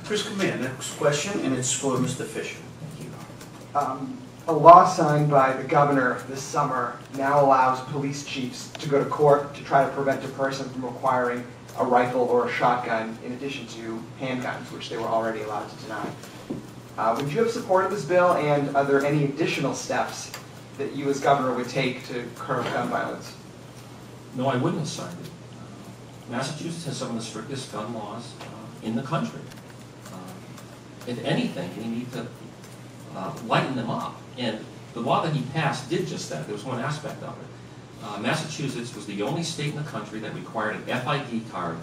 Chris Command, next question, and it's for Mr. Fisher. Thank you. A law signed by the governor this summer now allows police chiefs to go to court to try to prevent a person from acquiring a rifle or a shotgun in addition to handguns, which they were already allowed to deny. Would you have supported this bill, and are there any additional steps that you as governor would take to curb gun violence? No, I wouldn't have signed it. Massachusetts has some of the strictest gun laws in the country. If anything, we need to lighten them up. And the law that he passed did just that. There was one aspect of it. Massachusetts was the only state in the country that required an FID card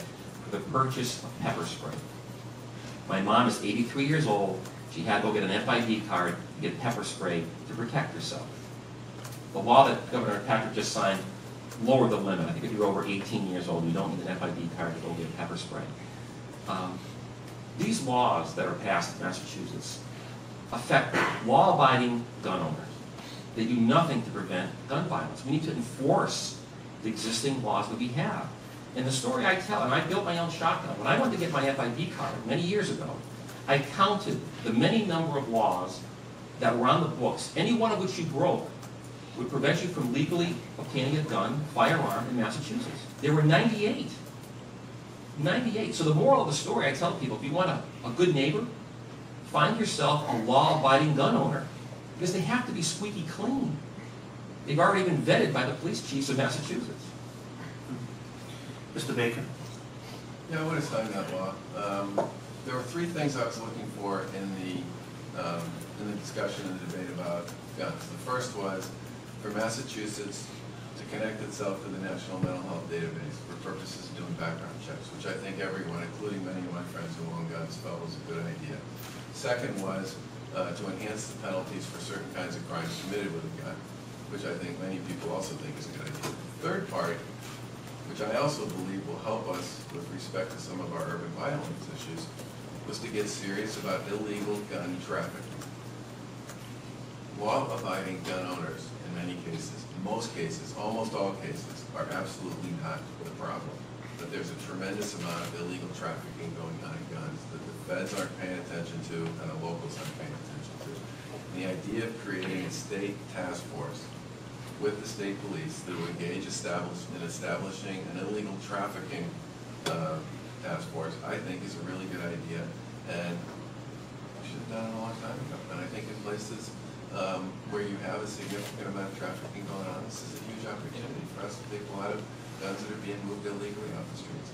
for the purchase of pepper spray. My mom is 83 years old. She had to go get an FID card to get pepper spray to protect herself. The law that Governor Patrick just signed lowered the limit. I think if you're over 18 years old, you don't need an FID card to go get pepper spray. These laws that are passed in Massachusetts affect law-abiding gun owners. They do nothing to prevent gun violence. We need to enforce the existing laws that we have. And the story I tell, and I built my own shotgun. When I went to get my FID card many years ago, I counted the many number of laws that were on the books, any one of which you broke would prevent you from legally obtaining a gun, firearm in Massachusetts. There were 98. 98. So the moral of the story, I tell people, if you want a good neighbor, find yourself a law-abiding gun owner, because they have to be squeaky clean. They've already been vetted by the police chiefs of Massachusetts. Mr. Baker? Yeah, I would have signed that law. There were three things I was looking for in the discussion and the debate about guns. The first was for Massachusetts to connect itself to the National Mental Health Database for purposes of doing background checks, which I think everyone, including many of my friends who own guns, felt was a good idea. Second was to enhance the penalties for certain kinds of crimes committed with a gun, which I think many people also think is a good idea. The third part, which I also believe will help us with respect to some of our urban violence issues, was to get serious about illegal gun trafficking. Law-abiding gun owners, in many cases, in most cases, almost all cases, are absolutely not the problem. But there's a tremendous amount of illegal trafficking going on in guns that the feds aren't paying attention to and the locals aren't paying attention to. And the idea of creating a state task force with the state police that will engage in establishing an illegal trafficking task force, I think is a really good idea, and we should have done it a long time ago. And I think in places where you have a significant amount of trafficking going on, this is a huge opportunity for us to take a lot of guns that are being moved illegally off the streets.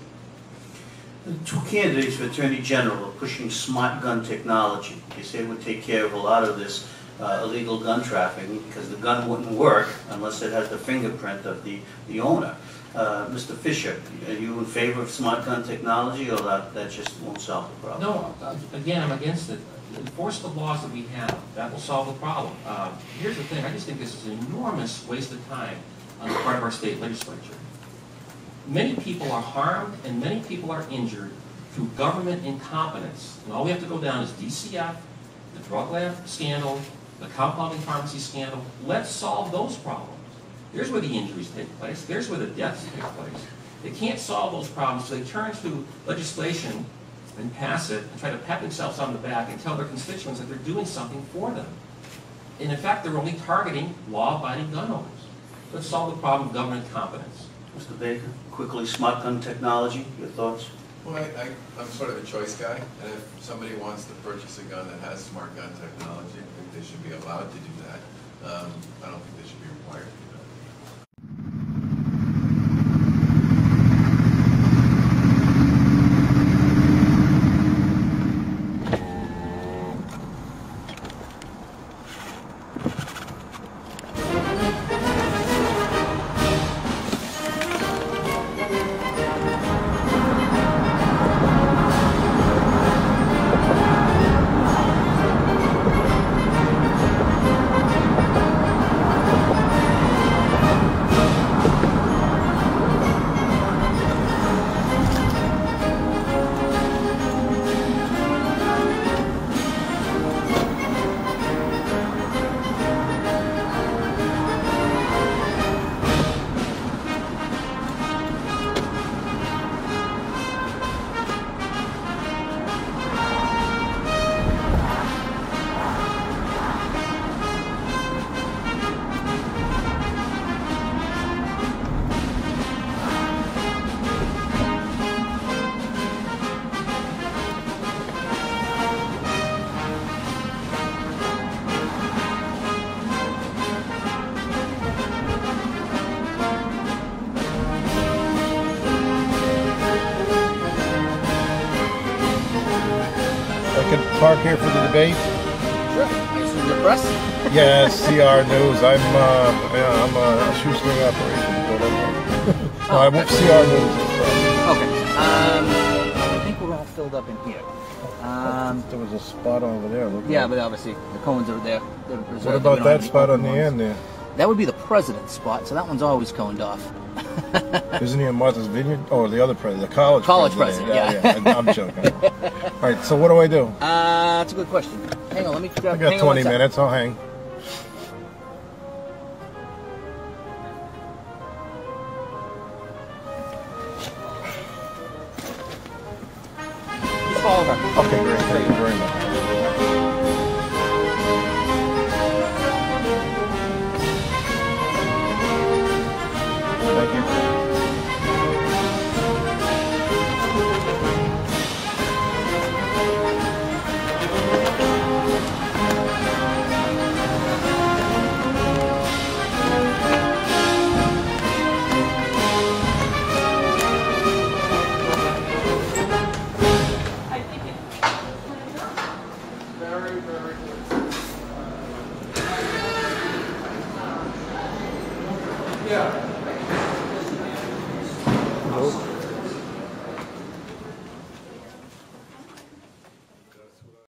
The two candidates for Attorney General are pushing smart gun technology. They say it would take care of a lot of this illegal gun trafficking, because the gun wouldn't work unless it has the fingerprint of the owner. Mr. Fisher, are you in favor of smart gun technology, or that just won't solve the problem? No, again, I'm against it. Enforce the laws that we have. That will solve the problem. Here's the thing. I just think this is an enormous waste of time on the part of our state legislature. Many people are harmed and many people are injured through government incompetence. And all we have to go down is DCF, the drug lab scandal, the compounding pharmacy scandal. Let's solve those problems. There's where the injuries take place. There's where the deaths take place. They can't solve those problems, so they turn to legislation and pass it and try to pat themselves on the back and tell their constituents that they're doing something for them. And in fact, they're only targeting law-abiding gun owners. Let's solve the problem of government competence. Mr. Baker, quickly, smart gun technology, your thoughts? Well, I'm sort of a choice guy, and if somebody wants to purchase a gun that has smart gun technology, I think they should be allowed to do that. I don't think they should be required to do that. I could park here for the debate. Sure. I assume the press? Yeah, CR News. I'm a shoestring operation. No, I won't CR News. Okay. I think we're all filled up in here. There was a spot over there. Yeah, but obviously the cones are there. What about that spot on the end there? That would be the president's spot, so that one's always coned off. Isn't he in Martha's Vineyard? Oh, the other president, the college president. Yeah, I'm joking. All right, so what do I do? That's a good question. Hang on, let me grab. I got 20 minutes. I'll hang. Just follow her. Okay, great. Thank you very much.